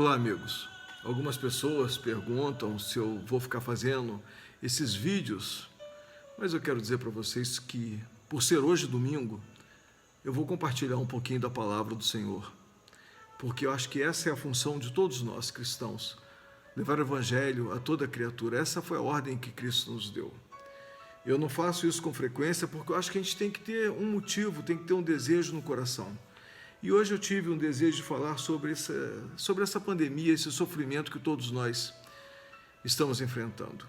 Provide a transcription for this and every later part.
Olá, amigos. Algumas pessoas perguntam se eu vou ficar fazendo esses vídeos, mas eu quero dizer para vocês que, por ser hoje domingo, eu vou compartilhar um pouquinho da palavra do Senhor, porque eu acho que essa é a função de todos nós cristãos, levar o evangelho a toda criatura. Essa foi a ordem que Cristo nos deu. Eu não faço isso com frequência porque eu acho que a gente tem que ter um motivo, tem que ter um desejo no coração. E hoje eu tive um desejo de falar sobre essa pandemia, esse sofrimento que todos nós estamos enfrentando.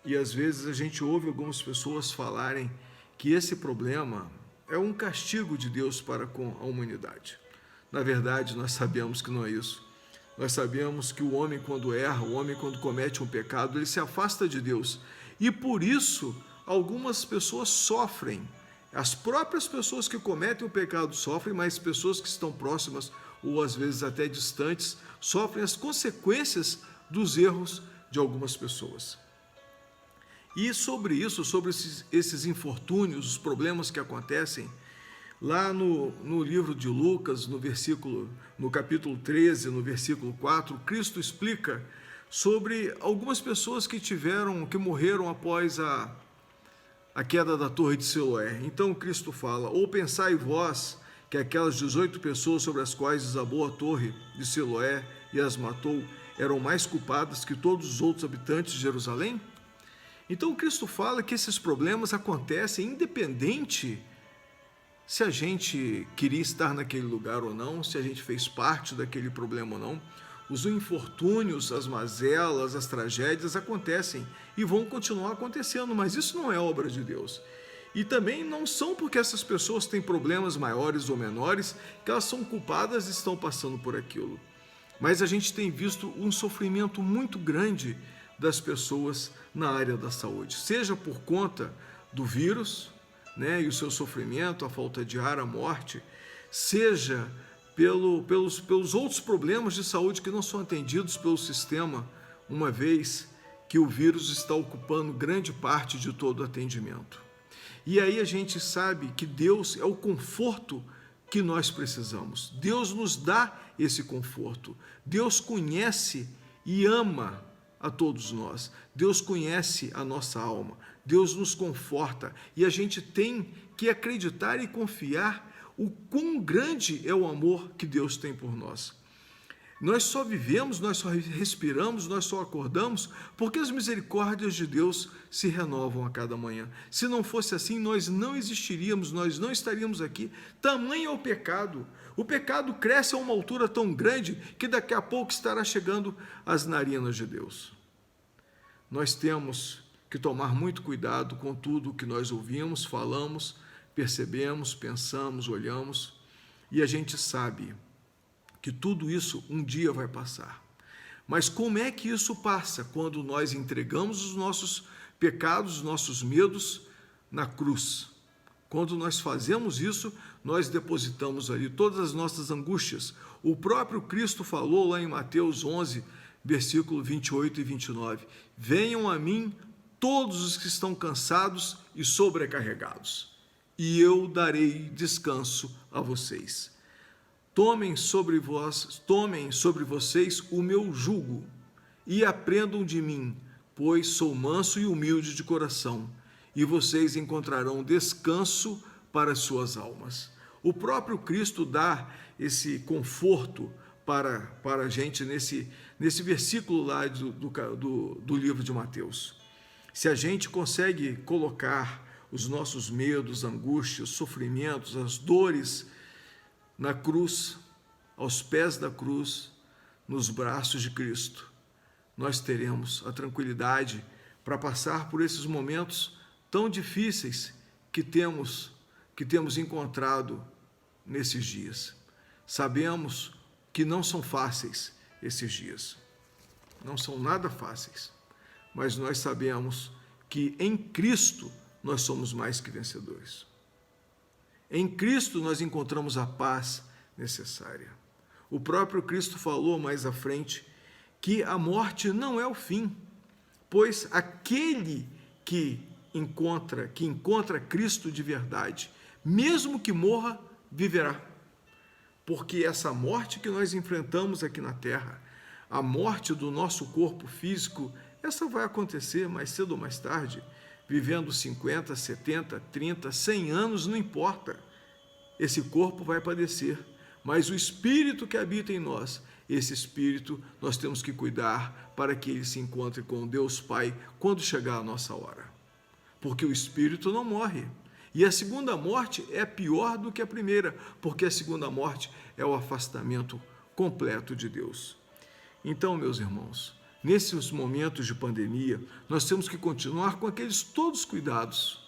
E às vezes a gente ouve algumas pessoas falarem que esse problema é um castigo de Deus para com a humanidade. Na verdade, nós sabemos que não é isso. Nós sabemos que o homem, quando erra, o homem, quando comete um pecado, ele se afasta de Deus. E por isso, algumas pessoas sofrem. As próprias pessoas que cometem o pecado sofrem, mas pessoas que estão próximas ou às vezes até distantes sofrem as consequências dos erros de algumas pessoas. E sobre isso, sobre esses infortúnios, os problemas que acontecem, lá no livro de Lucas, no capítulo 13, no versículo 4, Cristo explica sobre algumas pessoas que morreram após a queda da torre de Siloé. Então Cristo fala: ou pensai vós que aquelas 18 pessoas sobre as quais desabou a torre de Siloé e as matou eram mais culpadas que todos os outros habitantes de Jerusalém? Então Cristo fala que esses problemas acontecem independente se a gente queria estar naquele lugar ou não, se a gente fez parte daquele problema ou não. Os infortúnios, as mazelas, as tragédias acontecem e vão continuar acontecendo, mas isso não é obra de Deus. E também não são porque essas pessoas têm problemas maiores ou menores que elas são culpadas e estão passando por aquilo. Mas a gente tem visto um sofrimento muito grande das pessoas na área da saúde, seja por conta do vírus, e o seu sofrimento, a falta de ar, a morte, seja pelos outros problemas de saúde que não são atendidos pelo sistema, uma vez que o vírus está ocupando grande parte de todo o atendimento. E aí a gente sabe que Deus é o conforto que nós precisamos. Deus nos dá esse conforto. Deus conhece e ama a todos nós. Deus conhece a nossa alma. Deus nos conforta. E a gente tem que acreditar e confiar o quão grande é o amor que Deus tem por nós. Nós só vivemos, nós só respiramos, nós só acordamos porque as misericórdias de Deus se renovam a cada manhã. Se não fosse assim, nós não existiríamos, nós não estaríamos aqui. Tamanho é o pecado. O pecado cresce a uma altura tão grande que daqui a pouco estará chegando às narinas de Deus. Nós temos que tomar muito cuidado com tudo o que nós ouvimos, falamos, percebemos, pensamos, olhamos, e a gente sabe que tudo isso um dia vai passar. Mas como é que isso passa? Quando nós entregamos os nossos pecados, os nossos medos na cruz. Quando nós fazemos isso, nós depositamos ali todas as nossas angústias. O próprio Cristo falou lá em Mateus 11, versículo 28 e 29. Venham a mim todos os que estão cansados e sobrecarregados, e eu darei descanso a vocês. Tomem sobre vocês o meu jugo e aprendam de mim, pois sou manso e humilde de coração, e vocês encontrarão descanso para as suas almas. O próprio Cristo dá esse conforto para a gente nesse versículo lá do livro de Mateus. Se a gente consegue colocar os nossos medos, angústias, sofrimentos, as dores na cruz, aos pés da cruz, nos braços de Cristo, nós teremos a tranquilidade para passar por esses momentos tão difíceis que temos encontrado nesses dias. Sabemos que não são fáceis esses dias, não são nada fáceis, mas nós sabemos que em Cristo nós somos mais que vencedores. Em Cristo nós encontramos a paz necessária. O próprio Cristo falou mais à frente que a morte não é o fim, pois aquele que encontra Cristo de verdade, mesmo que morra, viverá. Porque essa morte que nós enfrentamos aqui na terra, A morte do nosso corpo físico, essa vai acontecer mais cedo ou mais tarde, vivendo 50, 70, 30, 100 anos, não importa. Esse corpo vai padecer, mas o espírito que habita em nós, esse espírito nós temos que cuidar para que ele se encontre com Deus Pai quando chegar a nossa hora. Porque o espírito não morre. E a segunda morte é pior do que a primeira, porque a segunda morte é o afastamento completo de Deus. Então, meus irmãos, nesses momentos de pandemia, nós temos que continuar com aqueles todos cuidados.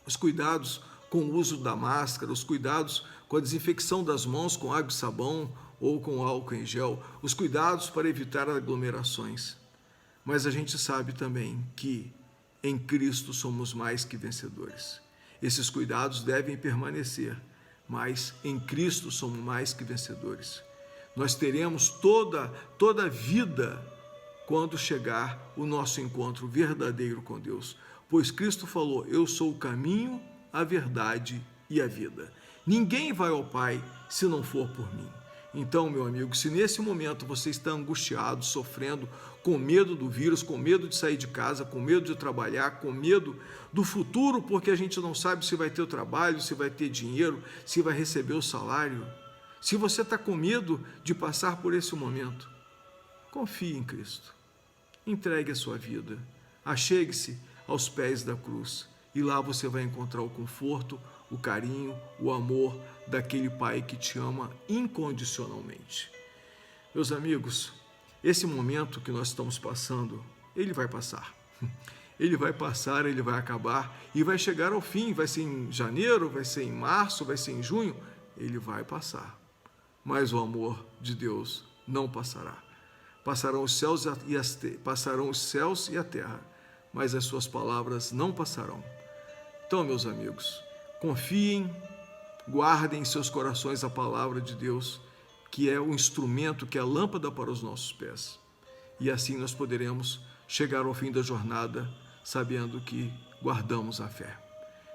Os cuidados com o uso da máscara, os cuidados com a desinfecção das mãos com água e sabão ou com álcool em gel, os cuidados para evitar aglomerações. Mas a gente sabe também que em Cristo somos mais que vencedores. Esses cuidados devem permanecer, mas em Cristo somos mais que vencedores. Nós teremos toda a vida quando chegar o nosso encontro verdadeiro com Deus. Pois Cristo falou, eu sou o caminho, a verdade e a vida. Ninguém vai ao Pai se não for por mim. Então, meu amigo, se nesse momento você está angustiado, sofrendo, com medo do vírus, com medo de sair de casa, com medo de trabalhar, com medo do futuro, porque a gente não sabe se vai ter o trabalho, se vai ter dinheiro, se vai receber o salário. Se você está com medo de passar por esse momento, confie em Cristo. Entregue a sua vida. Achegue-se aos pés da cruz. E lá você vai encontrar o conforto, o carinho, o amor daquele Pai que te ama incondicionalmente. Meus amigos, esse momento que nós estamos passando, ele vai passar. Ele vai passar, ele vai acabar e vai chegar ao fim. Vai ser em janeiro, vai ser em março, vai ser em junho. Ele vai passar. Mas o amor de Deus não passará. Passarão os céus e a terra, mas as suas palavras não passarão. Então, meus amigos, confiem, guardem em seus corações a palavra de Deus, que é o instrumento, que é a lâmpada para os nossos pés. E assim nós poderemos chegar ao fim da jornada, sabendo que guardamos a fé.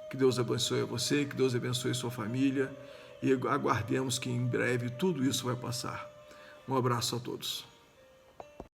Que Deus abençoe a você, que Deus abençoe sua família, e aguardemos que em breve tudo isso vai passar. Um abraço a todos.